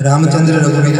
रामचंद्र रघुवीर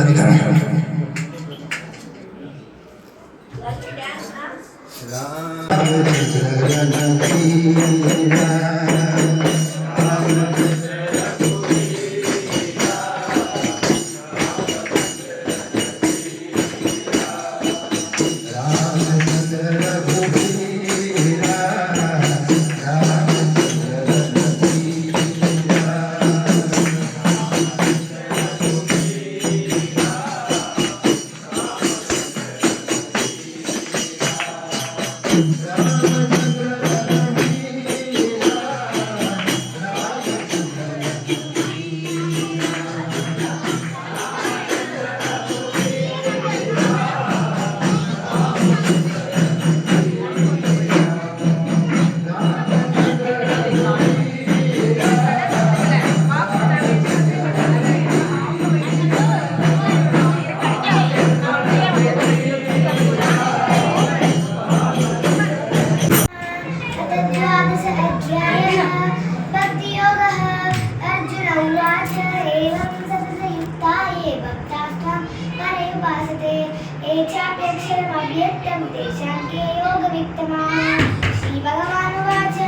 श्री भगवानुवाच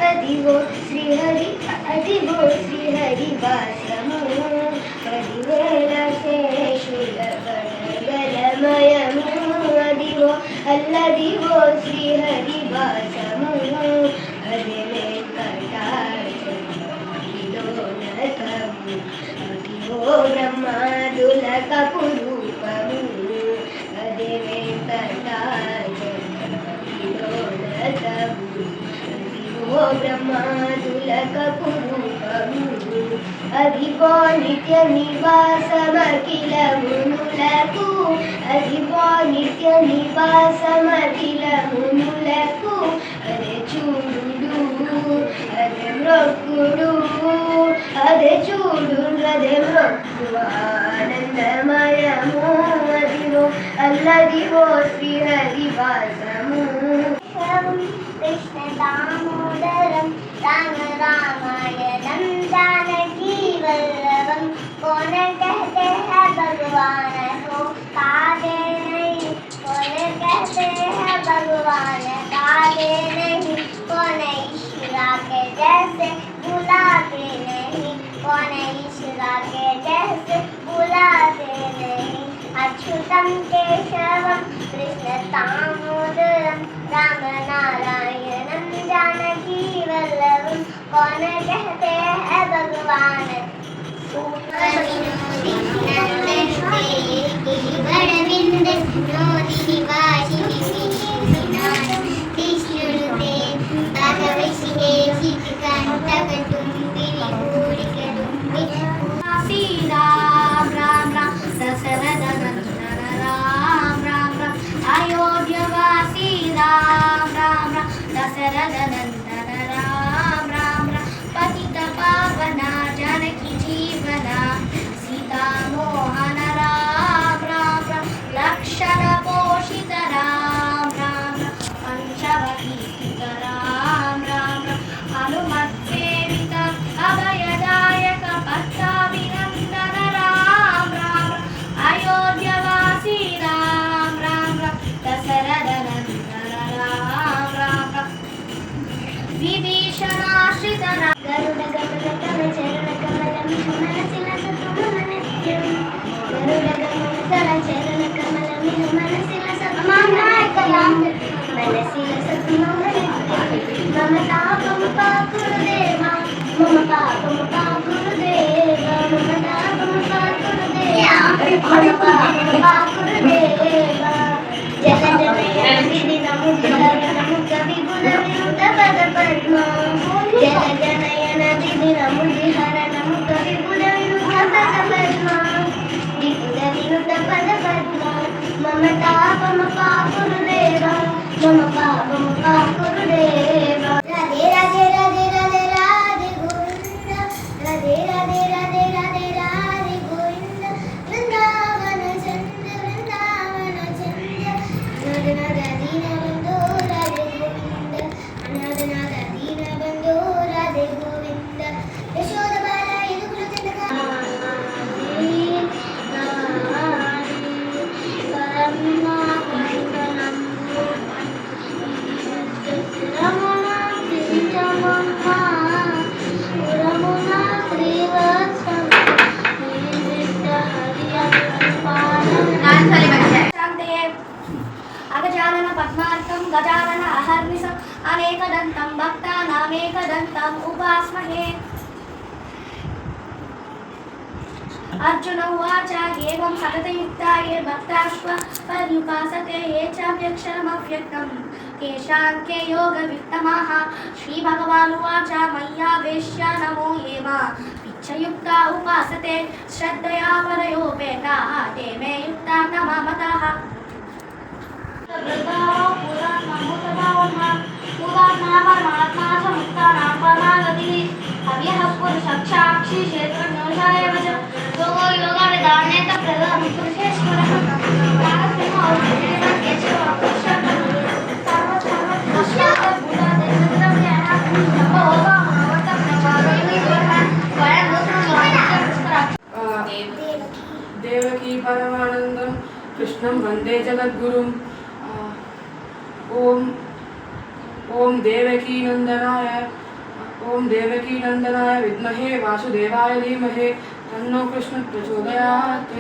अधिवो श्रीहरि श्रीहरिवासमो परिवेलशेषुलगणगलमयमो अधिवो अल्लदिवो श्रीहरिवासमो अदिवे कटार्चनोनतमु अधिवो ब्रह्मादुलकपुरूपमु अदिवे कटार्चनोनतमु ओ ब्रह्मादुलकपुरूपमु अधिपो नित्यनिवासमखिल मुनुలకు अधिपो नित्यनिवासमखिल मुनुలకు అదే చూడు అదే మ్రొక్కుడు అదే చూడు అదే మ్రొక్కు ఆనందమయము అదివో అల్లదివో శ్రీహరివాసము कृष्ण दामोदरं राम रामायणं जानकी वल्लभं कौन कहते हैं भगवान को काले नहीं कौन कहते हैं भगवान काले नहीं कौन ईश्वरा के जैसे बुलाते नहीं कौन ईश्वरा के जैसे बुलाते नहीं अच्युतं केशवं कृष्ण दामोदरं राम नारायणं जानकी वल्लभं कौन कहते हैं भगवान राम राम राम दशरथ नंदन राम राम राम अयोध्यवासी राम राम राम दशरथ नंदन राम राम राम पतित पावना जानकी जीवना सीता मोहन राम राम राम लक्षण पोषित राम राम राम पंचवटी स्थित राम राम राम हनुमत सेवित अभयदायक पट्टाभिनंदन राम राम राम अयोध्यवासी राम राम राम दशरथ नंदन राम राम राम विभीषणाश्रित राम गरुड गमन चरण कमलं मनसि लसतु मननित्यं गरुड गमन चरण कमलं मनसि लसतु मनसि लसतु मम तापं पाकुरुदेवा मम पापं पाकुरुदेवा मम तापं पाकुरुदेवा मम पापं पाकुरुदेवा जल जनयति नमुद्ध विपुल विनुत पद पद्मा जल जनयन दिनमुद्धिहर नमुद्ध विपुल विनुत पद पद्मा विपुल विनुत पद पद्मा मम तापं पाकुरुदेवा मम पापं पाकुरुदेवा राधे राधे राधे राधे राधे गोविंद राधे राधे राधे राधे राधे गोविंद वृंदावन चंद्र वृंदावन चंद्र गजानन अहर्निशम् अनेकदन्तं भक्तानामेकदन्तम् उपास्महे। अर्जुन उवाच एवं सततयुक्ता ये भक्ताश्व पर्युपासते ये चाप्यक्षरमव्यक्तं तेषां के योगवित्तमाः। श्रीभगवानुवाच मय्यावेश्य नमो ये मामिच्छयुक्ता उपासते श्रद्धया परयोपेताः ते मे युक्ता तमा मताः। परमात्मा समुत्थानां परमागतिः अव्ययः पुरुषसाक्षी क्षेत्रज्ञो एव च योगो योगविदाने तप्रदं पुरुषेश्वरः देवकी परमानंदं कृष्णं वंदे जगद्गुरुम्। ओम देवकी नंदनाय विद्महे वासुदेवाय धीमहि तन्नो कृष्ण प्रचोदयात्।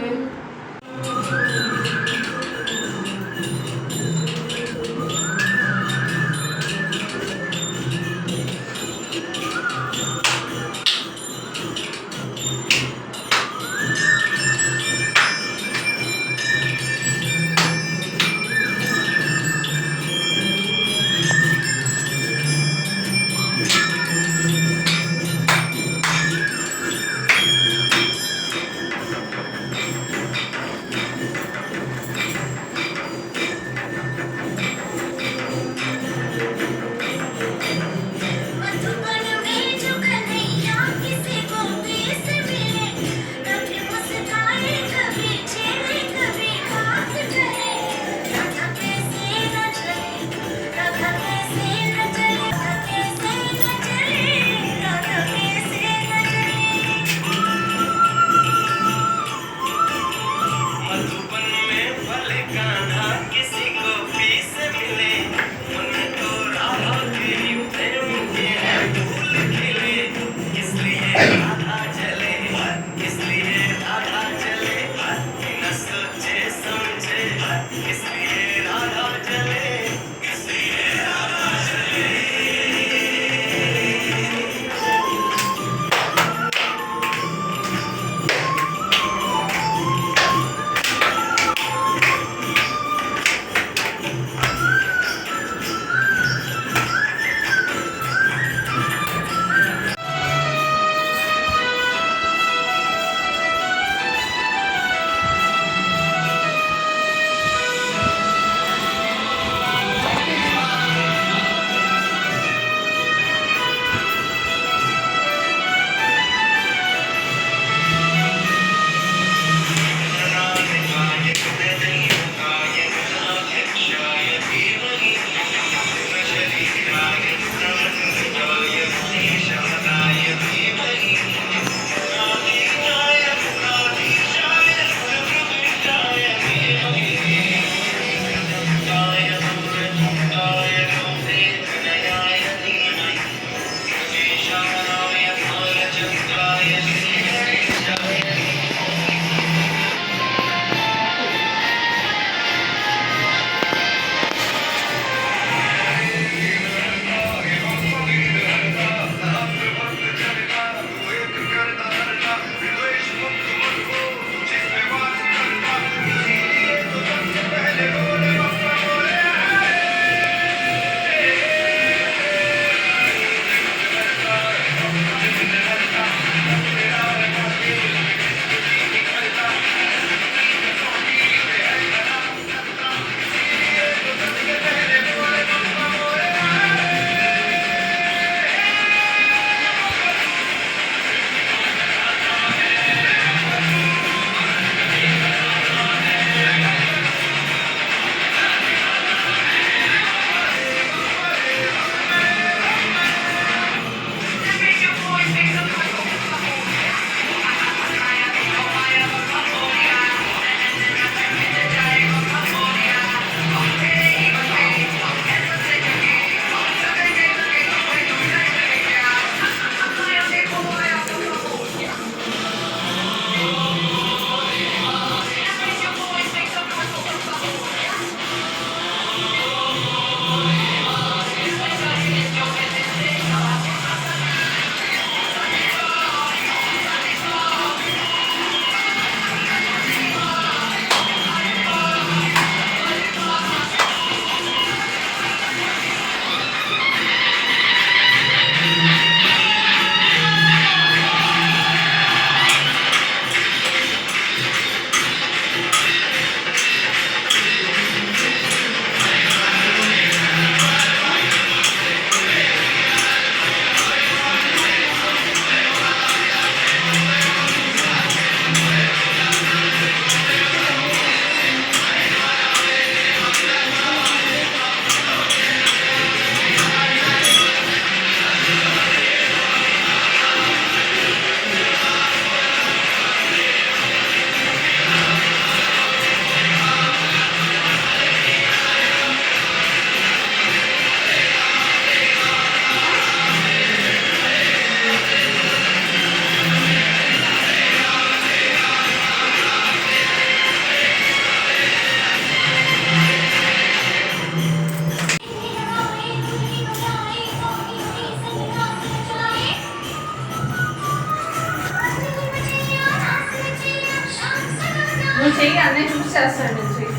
చెయ్యి అన్నీ చూసి చేస్తాడు నేను చెయ్యి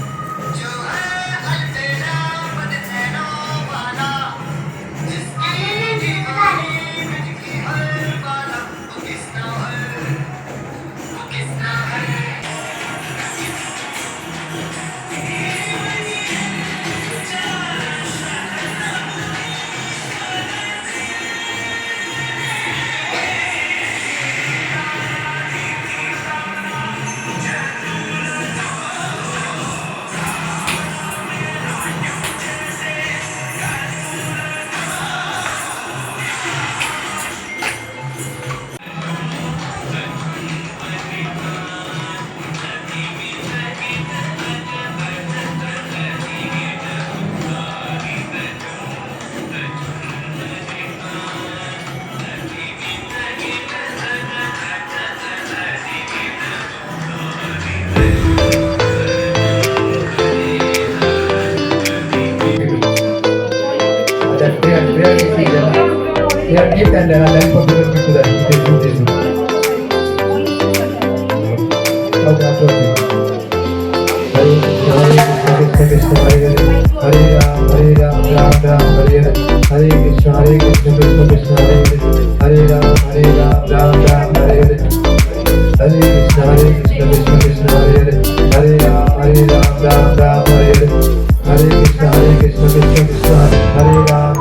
They are gift and then popular people that they do this. Okay, after this. Hare Krishna, Hare Ram, Ram Ram, Hare Hare. Hare Krishna, Krishna Krishna, Hare Hare. Hare Ram, Ram Ram, Hare Hare. Hare Krishna, Krishna Krishna, Hare Hare. Hare Ram, Ram Ram, Hare Hare. Hare Krishna, Krishna Krishna, Hare Ram,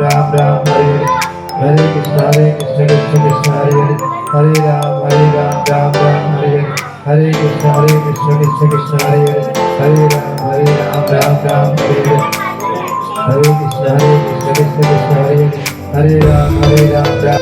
Ram Ram, Hare Hare. Hare Krishna, Krishna Krishna, Hare Hare. Hare Ram, Ram Ram, Hare Hare. Hare Krishna, Krishna Krishna, Hare Hare. Hare Ram, Ram Ram, Hare Hare. Hare Krishna, Krishna Krishna, Hare Hare. Hare Ram, Ram.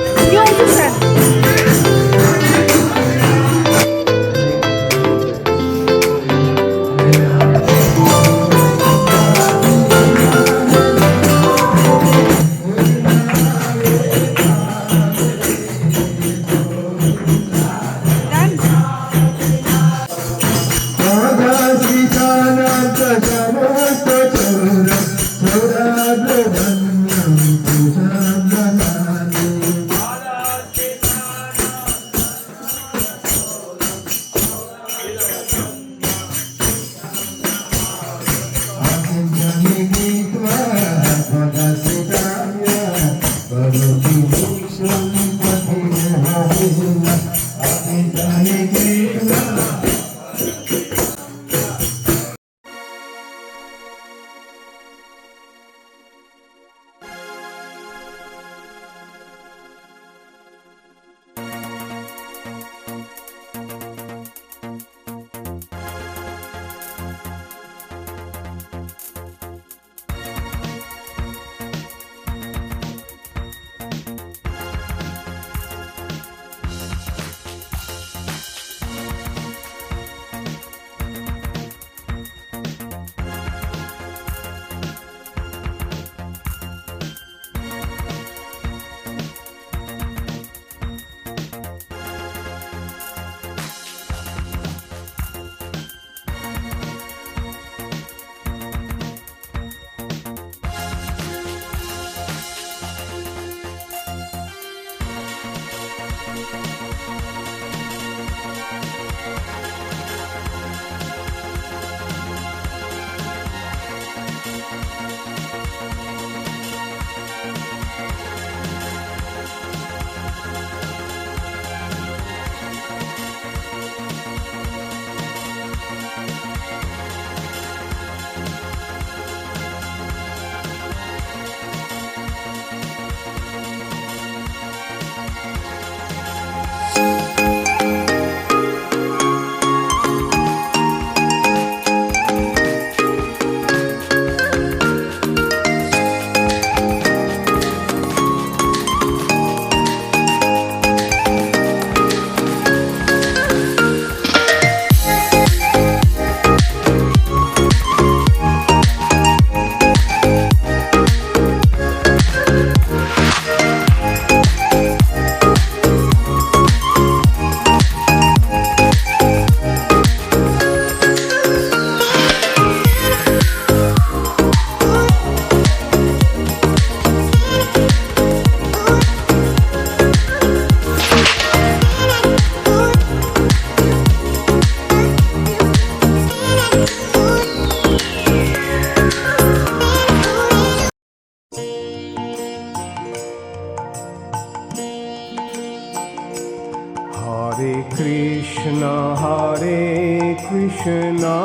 Krishna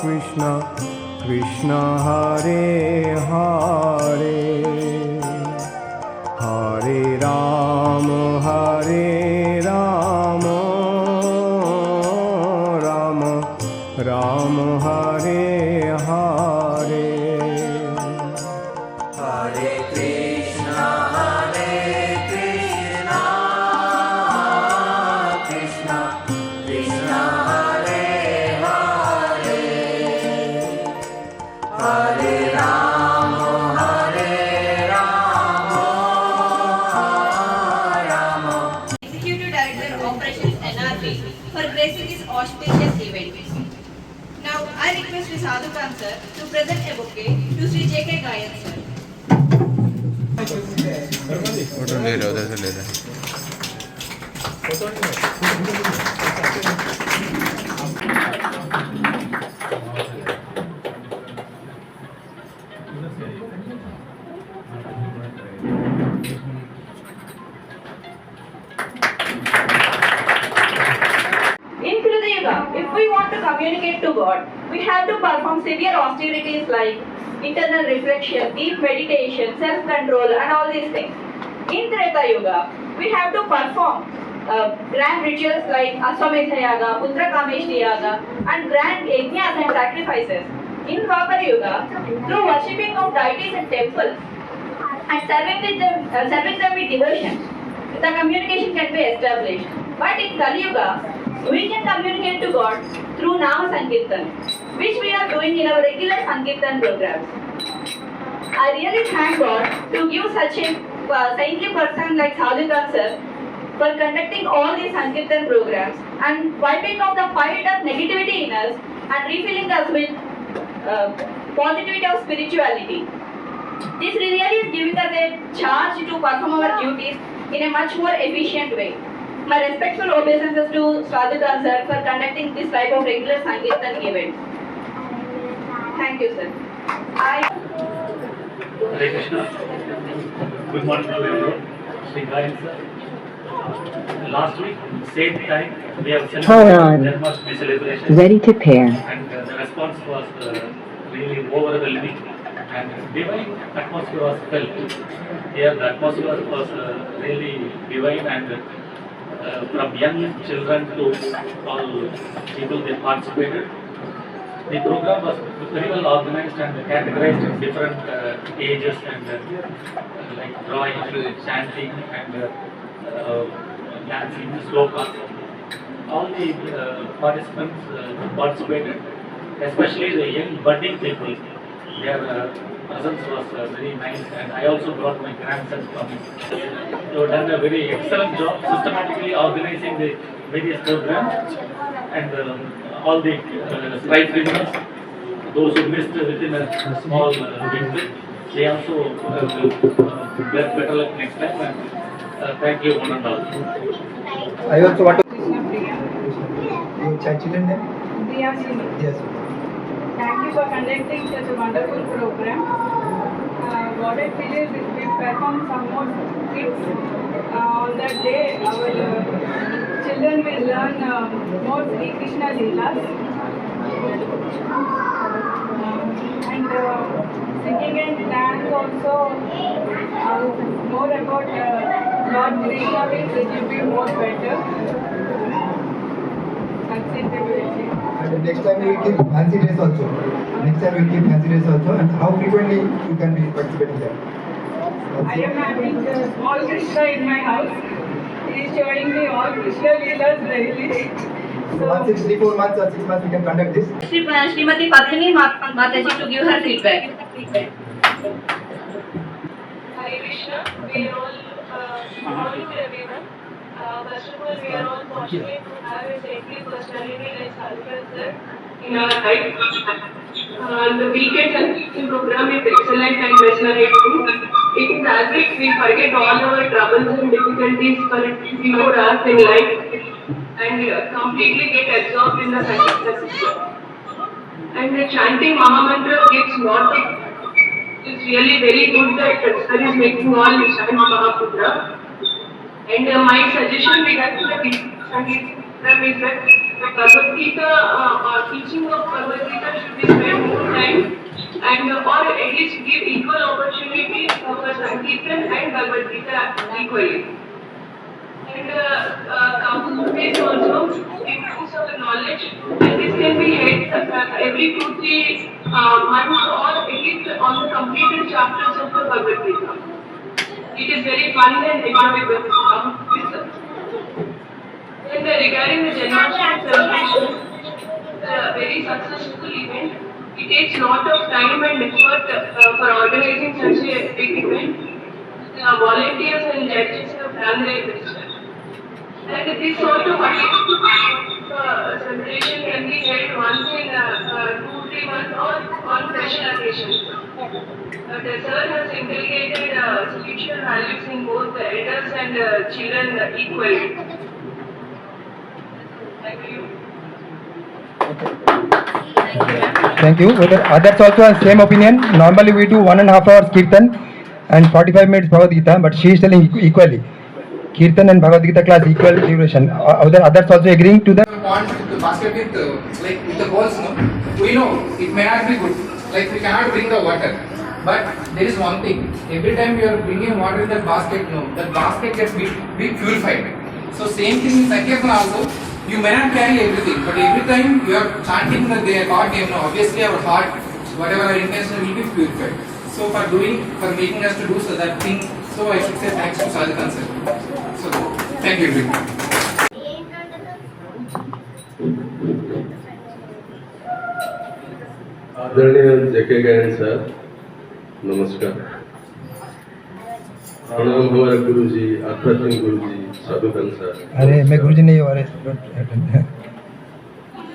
Krishna Krishna Hare Hare Hare Rama Rama Rama Hare Hare Hare Krishna Krishna Krishna Hare Hare Hare Rama Rama Executive Director Operations NRB for gracing this auspicious event. Now I request Sri Sadhu Khan sir to present a bouquet to Sri J.K. Gayan sir. Photo ले रहे उधर से ले रहे In Krita Yuga, if we want to communicate to God, we have to perform severe austerities like internal reflection, deep meditation, self-control and all these things. In Treta Yuga, we have to perform grand rituals like Aswamedha Yaga, Putra Kameshti Yaga and grand yajnas and sacrifices. In Dwapara Yuga, through worshipping of deities in temples and serving them with devotion, the communication can be established. But in Kali Yuga, we can communicate to God through Nama Sankirtan, which we are doing in our regular Sankirtan programs. I really thank God to give such a saintly person like Sadhu Khan sir for conducting all these Sankirtan programs and wiping out the fight of negativity in us and refilling us with positivity of spirituality. This really is giving us a charge to perform our duties in a much more efficient way. My respectful obeisances to Sadhu Khan sir for conducting this type of regular Sankirtan events. Thank you, sir. Hare Krishna. Good morning to everyone. Sri Gayan sir. Last week, same time, we have celebrated Janmashtami celebration. Ready to pair. And the response was really overwhelming. And divine atmosphere was felt. Here, the atmosphere was really divine, and from young children to all people, they participated. The program was very well organized and categorized in different ages and like drawing, chanting and dancing, sloka. All the participants participated, especially the young budding people. Their presence was very nice, and I also brought my grandson from it. They have done a very excellent job systematically organizing the various programs, and all the strike winners, those who missed within a small victory, they also will get better luck next time. And thank you one and all. I also want to. Krishna Priya. Your children name? Priya Sini. Yes. Thank you for conducting such a wonderful program. What I feel is if we perform some more skits on that day, our children will learn more Sri Krishna Leelas. And singing and dance also more about Lord Krishna will be more better. That's it. And next time we will keep fancy days also. Next time we will keep fancy days also. And how frequently you can be participating there? I am having small Krishna in my house. He is showing me all Krishna Leelas daily. Once in 3-4 months or 6 months we can conduct this. Srimati Padmini Mataji to give her feedback. Hare Krishna, we are all morning to everyone. First of all, we are all fortunate to have a saintly personality like Sadhu Khan sir in our life. The weekend Sankirtan program is excellent and mesmerizing. It is as if we forget all our troubles and difficulties for a few hours in life and completely get absorbed in the Sankirtan system. And the chanting Mahamantra gives lot of. It's really very good that sir is making all the chant Mahaputra. And my suggestion regarding the Sankirtan is that the Bhagavad Gita, teaching of Bhagavad Gita should be spent more time and or at least give equal opportunity for Sankirtan and Bhagavad Gita equally. And Kavu also improves our knowledge, and this can be held every 2-3 months or at least on the completed chapters of the Bhagavad Gita. It is very fun and economical. And regarding the Janmashtami celebration, it's a very successful event. It takes a lot of time and effort for organizing such a big event. The volunteers and judges have done their best. And this sort of celebration can be held once in 2-3 months or on special occasions. The sir has inculcated spiritual values in both the elders and children equally. Thank you. Thank you. Others also have same opinion. Normally we do 1.5 hours Kirtan and 45 minutes Bhagavad Gita, but she is telling equally. Kirtan and Bhagavad Gita class equal duration. Others also agreeing to that. Want the basket with the holes, no? We know it may not be good. Like we cannot bring the water, but there is one thing. Every time you are bringing water in that basket, no, that basket gets be purified. So same thing in Sankirtan also. You may not carry everything, but every time you are chanting the God name, no, obviously our heart, whatever our intention will be purified. So for making us to do so that thing, so I should say thanks to Sadhakan sir. So thank you everyone. आदरणीय जेके गायन sir, नमस्कार। प्रणाम हमारे गुरुजी, आध्यात्मिक गुरुजी साधुकन sir. अरे मैं गुरुजी नहीं हूँ, अरे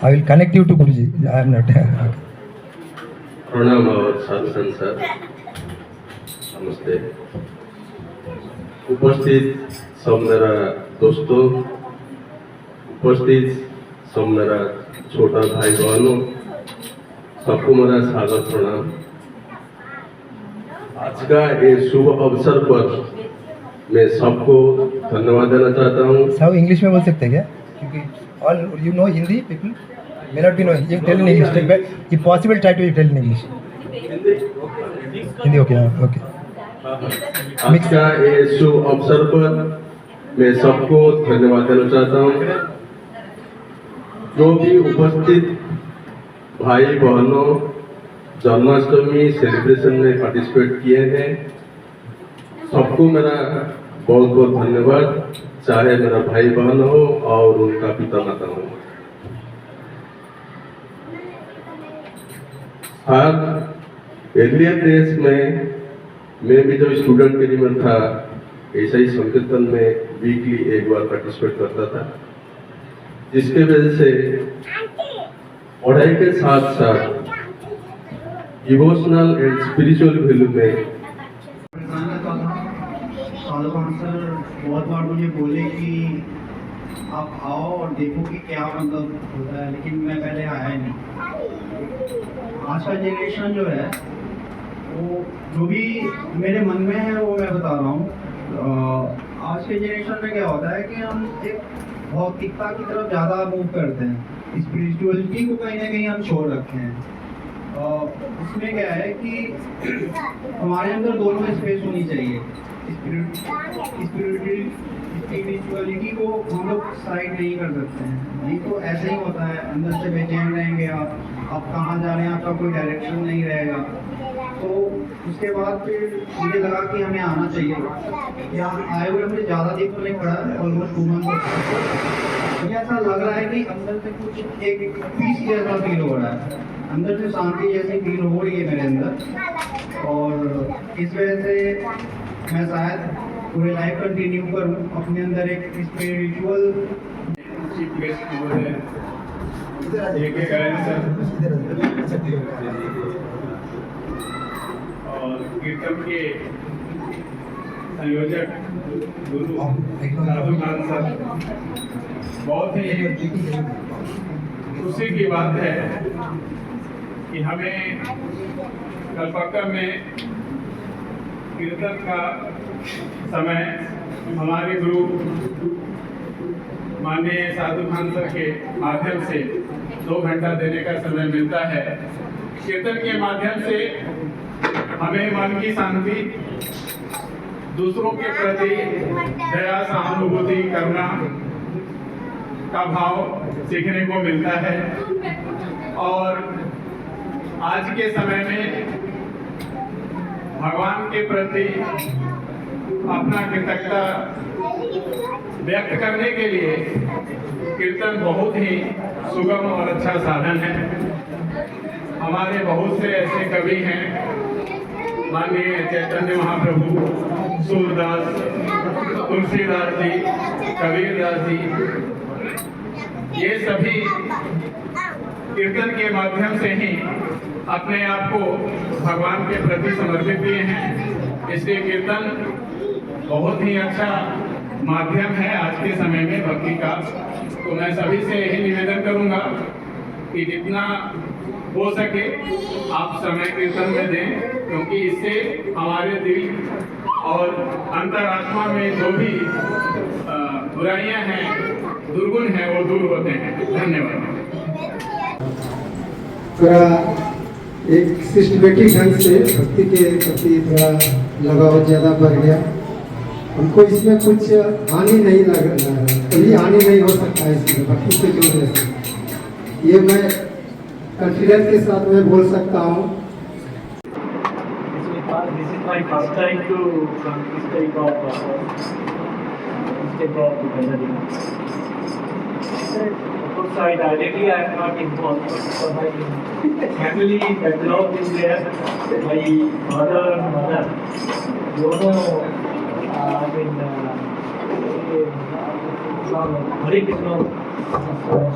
I will connect you to Guruji, I am not. प्रणाम और साधुकन सर, नमस्ते। उपस्थित सब मेरा दोस्तों, उपस्थित सब मेरा छोटा भाई बहनों, सबको मेरा सादर प्रणाम। आज का ये शुभ अवसर पर मैं सबको धन्यवाद देना चाहता हूँ। सब इंग्लिश में बोल सकते हैं क्या? क्योंकि all you know Hindi people may not be knowing. You tell in English. If possible, try to tell in English. Hindi okay, okay. आज का ये शुभ अवसर पर मैं सबको धन्यवाद देना चाहता हूँ। जो भी उपस्थित भाई बहनों जन्माष्टमी सेलिब्रेशन में पार्टिसिपेट किए हैं, सबको मेरा बहुत बहुत धन्यवाद, चाहे मेरा भाई बहन हो और उनका पिता माता हो। आज एर्लियर डेज में मैं भी जब स्टूडेंट के लिए में था, ऐसा ही संकीर्तन में वीकली एक बार पार्टिसिपेट करता था, जिसके वजह से पढ़ाई के साथ साथ इमोशनल एंड स्पिरिचुअल वैल्यू में बहुत बार मुझे बोले कि आप आओ और देखो कि क्या मतलब होता है, लेकिन मैं पहले आया ही नहीं। आज का जनरेशन जो है वो जो भी मेरे मन में है वो मैं बता रहा हूँ। आज के जनरेशन में क्या होता है कि हम एक भौतिकता की तरफ ज़्यादा मूव करते हैं, स्पिरिचुअलिटी को कहीं ना कहीं हम छोड़ रखे हैं। उसमें क्या है कि हमारे अंदर दोनों स्पेस होनी चाहिए। स्पिरिचुअलिटी को हम लोग साइड नहीं कर सकते हैं, नहीं तो ऐसे ही होता है, अंदर से बेचैन रहेंगे आप कहाँ जा रहे हैं, आपका कोई डायरेक्शन नहीं रहेगा। तो उसके बाद फिर मुझे लगा कि हमें आना चाहिए। यहाँ आए हुए मुझे ज़्यादा दिन तो नहीं पड़ा, ऑलमोस्ट 2 मंथ। मुझे ऐसा लग रहा है कि अंदर से कुछ एक पीस जैसा फील हो रहा है, अंदर से शांति जैसी फील हो रही है मेरे अंदर, और इस वजह से मैं शायद पूरे लाइफ कंटिन्यू करूँ अपने अंदर एक स्पिरिचुअल और कीर्तन के संयोजक गुरु साधुकान सर, बहुत ही खुशी की बात है कि हमें कलपक्का में कीर्तन का समय हमारे गुरु माननीय साधु खान सर के माध्यम से 2 घंटा देने का समय मिलता है। कीर्तन के माध्यम से हमें मन की शांति, दूसरों के प्रति दया सहानुभूति करना का भाव सीखने को मिलता है। और आज के समय में भगवान के प्रति अपना कृतज्ञता व्यक्त करने के लिए कीर्तन बहुत ही सुगम और अच्छा साधन है। हमारे बहुत से ऐसे कवि हैं, माननीय चैतन्य महाप्रभु, सूरदास, तुलसीदास जी, कबीरदास जी, ये सभी कीर्तन के माध्यम से ही अपने आप को भगवान के प्रति समर्पित किए हैं। इसलिए कीर्तन बहुत ही अच्छा माध्यम है आज के समय में भक्ति का। तो मैं सभी से यही निवेदन करूंगा कि जितना हो सके आप समय कीर्तन में दें, क्योंकि इससे हमारे दिल और अंतरात्मा में जो भी बुराइयां हैं, दुर्गुण हैं, वो दूर होते हैं। धन्यवाद। थोड़ा एक सिस्टमेटिक ढंग से भक्ति के प्रति थोड़ा लगाव ज़्यादा बढ़ गया। हमको इसमें कुछ हानि नहीं लग रहा है, कभी हानि नहीं हो सकता है इसमें भक्ति से जुड़ने से। ये मैं कॉन्फिडेंस के साथ मैं बोल सकता हूँ। This is my first time to this type of gathering. Of course, directly I am not involved, but my family background is there. My father and mother, I mean, Hare Krishna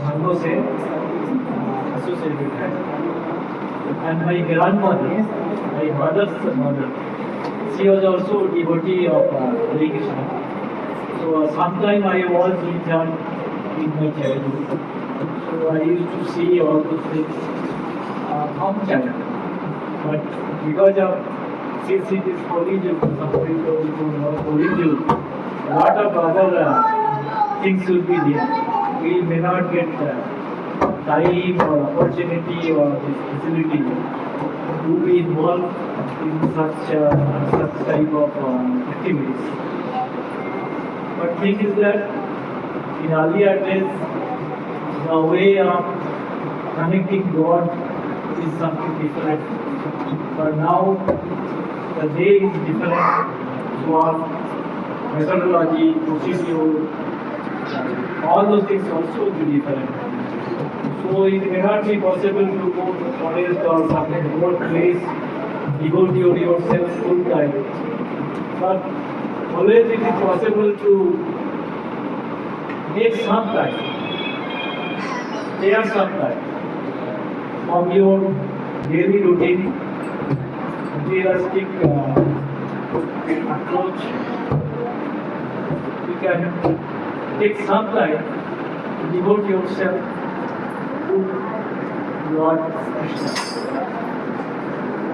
Sangho se associated है. And my grandmother, my mother's mother, she was also a devotee of Hare Krishna. So sometime I was with her in my childhood. So I used to see all those things from childhood. But because of since it is holy a lot of other things will be there. We may not get time or opportunity or this facility to be involved in such type of activities. But thing is that in earlier days, the way of connecting God is something different. But now the day is different. For methodology, procedure, all those things also will be different. So it may not be possible to go to forest or some remote place, devote yourself full time. But always it is possible to make some time, spare some time from your daily routine, realistic approach. You can take some time to devote yourself to Lord Krishna.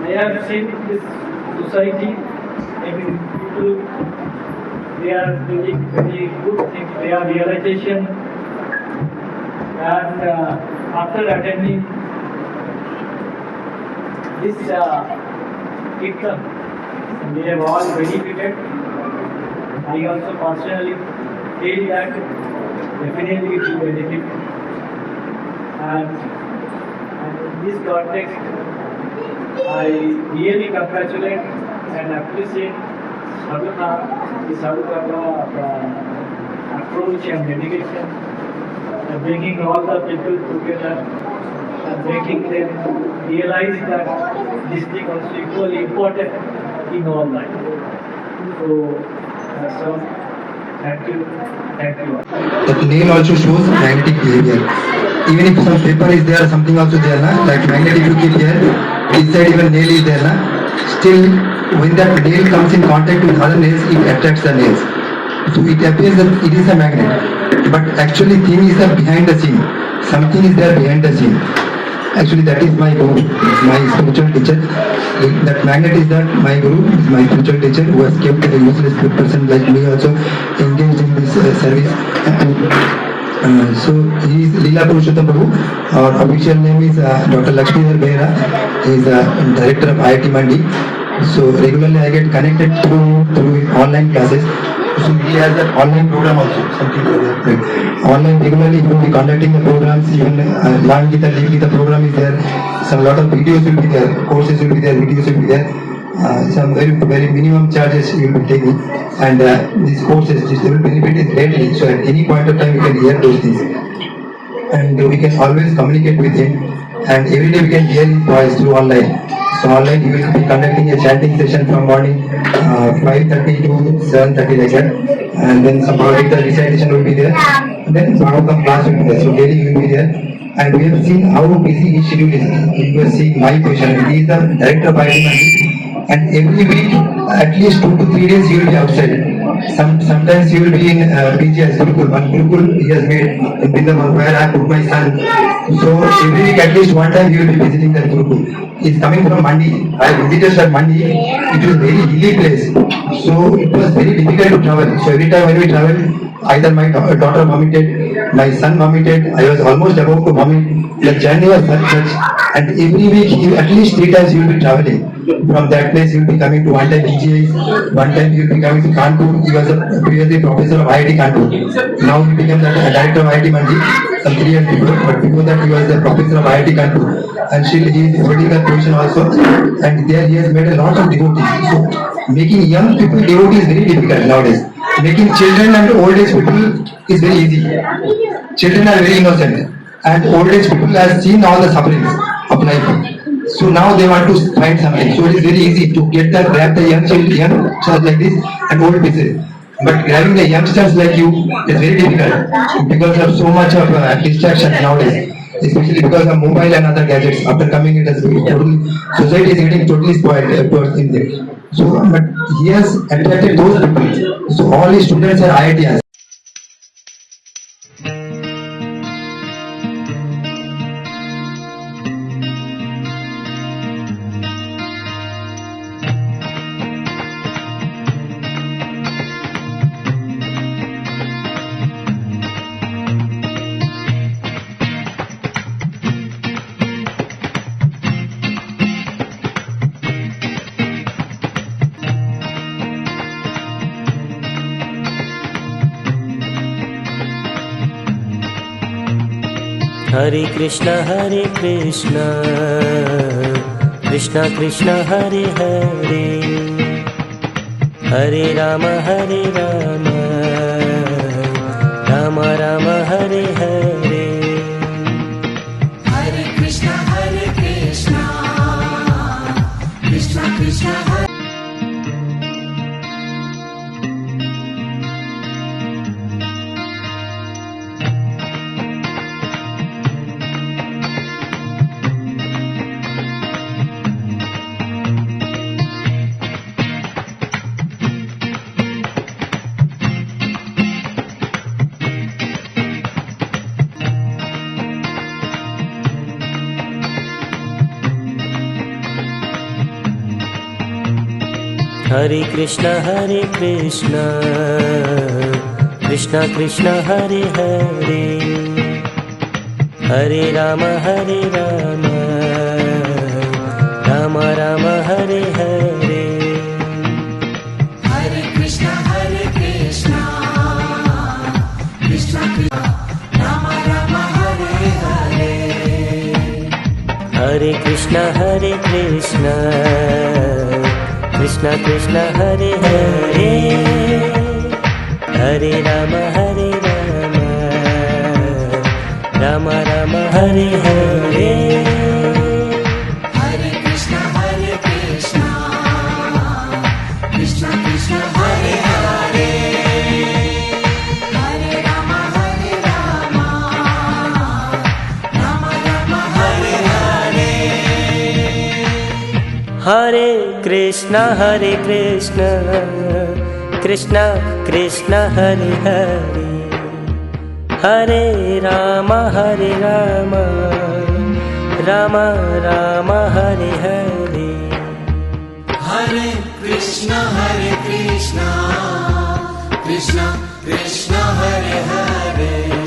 I have seen this society, I mean, people, they are doing very good things, they are realization, and after attending this kirtan, they have all benefited. I also personally feel that definitely it will benefit. And in this context, I really congratulate and appreciate Sadhana, the Sadhana approach and dedication, and bringing all the people together and making them realize that this thing also equally important in all life. So, that's all. Thank you. Thank you. That nail also shows magnetic behavior. Even if some paper is there, something also there, na? Like magnet if you keep here, this side even nail is there, na? Still, when that nail comes in contact with other nails, it attracts the nails. So it appears that it is a magnet. But actually thing is that behind the scene. Something is there behind the scene. Actually that is my guru, my spiritual teacher. That magnet is that my guru, is my spiritual teacher who has kept a useless person like me also engaged in this service. And So he is Leela Purushottam Prabhu. Our official name is Dr. Lakshmidhar Behra. He is director of IIT Mandi. So regularly I get connected through online classes. So he has an online program also. Something online regularly he will be conducting the programs. Even Learn Gita, Live Gita program is there. Some lot of videos will be there. Courses will be there. Videos will be there. Some very minimum charges you will be taking, and these courses they will benefit it greatly. So at any point of time you can hear those things, and we can always communicate with him, and every day we can hear his voice through online. So online he will be conducting a chanting session from morning 5:30 to 7:30 like that, and then some Bhagavad recitation will be there, and then Bhagavatam class will be there. So daily he will be there. And we have seen how busy his schedule is. You are seeing my patient. He is the director of IIT Mandi. And every week, at least 2 to 3 days, he will be outside. Sometimes he will be in PGS, Gurukul. One Gurukul he has made in Vrindavan, where I put my son. So every week, at least one time, he will be visiting that Gurukul. He is coming from Mandi. I visited that Mandi. It was a very hilly place. So it was very difficult to travel. So every time when we traveled, either my daughter vomited, my son vomited. I was almost about to vomit. The journey was such, and every week, at least 3 times, he will be traveling. From that place, he will be coming to one time PGIs, one time he will be coming to Kanpur. He was previously professor of IIT Kanpur. Now he became the director of IIT Mandi some 3 years before. But before that, he was the professor of IIT Kanpur, and still he is holding that position also. And there he has made a lot of devotees. So making young people devotees is very difficult nowadays. Making children and old age people is very easy. Children are very innocent, and old age people have seen all the sufferings of life. So now they want to find something. So it is very easy to grab the young child like this and old people. But grabbing the youngsters like you is very difficult because of so much of distraction nowadays. Especially because of mobile and other gadgets. After coming, it has totally, society is getting totally spoiled towards in there. So, but he has attracted those people. So all his students are IITians. Hare Krishna, Krishna Krishna, Hare Hare, Hare Rama, Rama Rama, Hare Hare. Hare Krishna, Krishna Krishna, Hare. Hare Krishna, Krishna Krishna, Hare Hare, Hare Rama, Rama Rama, Hare Hare. Hare Krishna, Krishna Krishna, Rama Rama, Hare Hare. Hare Krishna, Krishna Krishna, Hare Hare, Hare Rama, Rama Rama, Hare Hare. Hare Krishna, Krishna Krishna, Hare Hare. Hare Rama, Rama Rama, Hare Hare. Hare Krishna, Krishna Krishna, Hare Hare, Hare Rama, Rama Rama, Hare Hare. Hare Krishna, Krishna Krishna, Hare Hare.